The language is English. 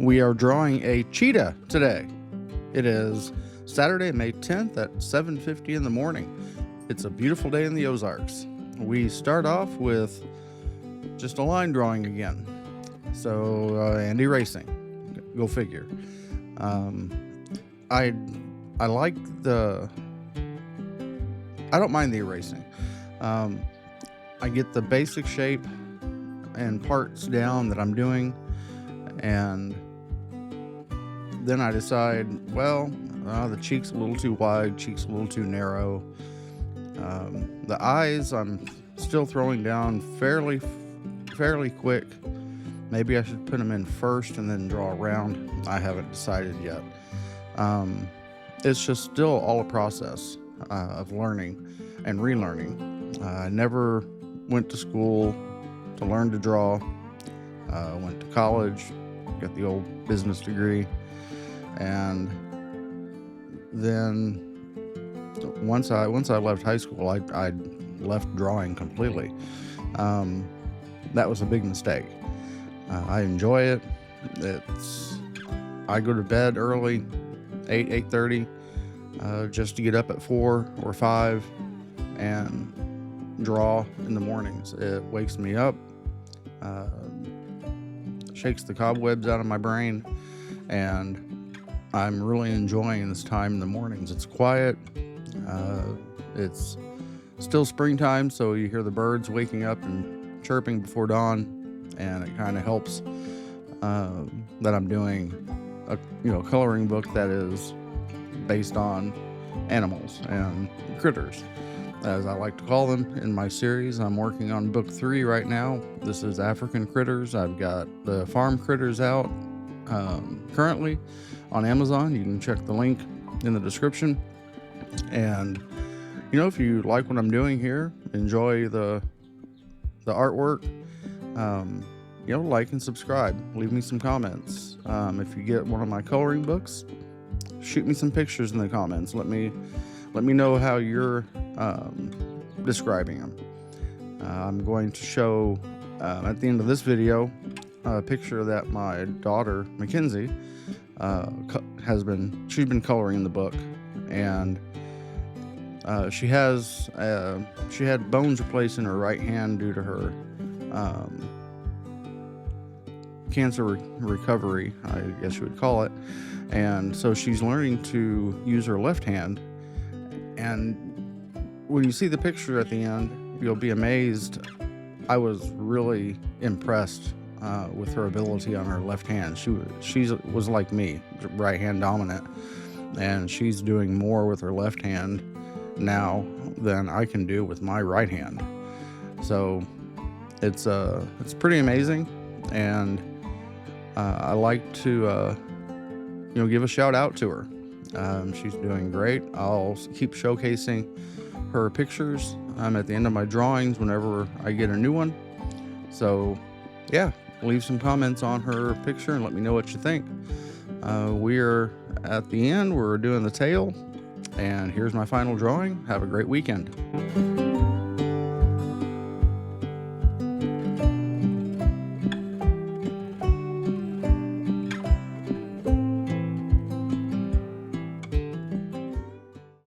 We are drawing a cheetah today. It is Saturday, May 10th at 7:50 in the morning. It's a beautiful day in the Ozarks. We start off with just a line drawing again. And erasing. Go figure. I like I don't mind the erasing. I get the basic shape and parts down that I'm doing, and then I decide, the cheek's a little too wide, cheek's a little too narrow. The eyes I'm still throwing down fairly quick. Maybe I should put them in first and then draw around. I haven't decided yet. It's just still all a process of learning and relearning. I never went to school to learn to draw. Went to college, got the old business degree, and then once I left high school, I left drawing completely. That was a big mistake. I enjoy it. I go to bed early, 8:30, just to get up at 4 or 5 and draw in the mornings. It wakes me up, shakes the cobwebs out of my brain, and I'm really enjoying this time in the mornings. It's quiet. It's still springtime, so you hear the birds waking up and chirping before dawn, and it kind of helps that I'm doing a coloring book that is based on animals and critters, as I like to call them in my series. I'm working on book 3 right now. This is African Critters. I've got the farm critters out currently on Amazon. You can check the link in the description. And if you like what I'm doing here, enjoy the artwork, like and subscribe. Leave me some comments. If you get one of my coloring books, shoot me some pictures in the comments. Let me know how you're describing them. I'm going to show at the end of this video a picture that my daughter Mackenzie she's been coloring in the book, and she had bones replaced in her right hand due to her cancer recovery, I guess you would call it. And so she's learning to use her left hand. And when you see the picture at the end, you'll be amazed. I was really impressed with her ability on her left hand. She was like me, right hand dominant, and she's doing more with her left hand now than I can do with my right hand. So it's pretty amazing, and I like to give a shout out to her. She's doing great. I'll keep showcasing her pictures at the end of my drawings whenever I get a new one. So yeah, leave some comments on her picture and let me know what you think. We're at the end. We're doing the tail, and here's my final drawing. Have a great weekend.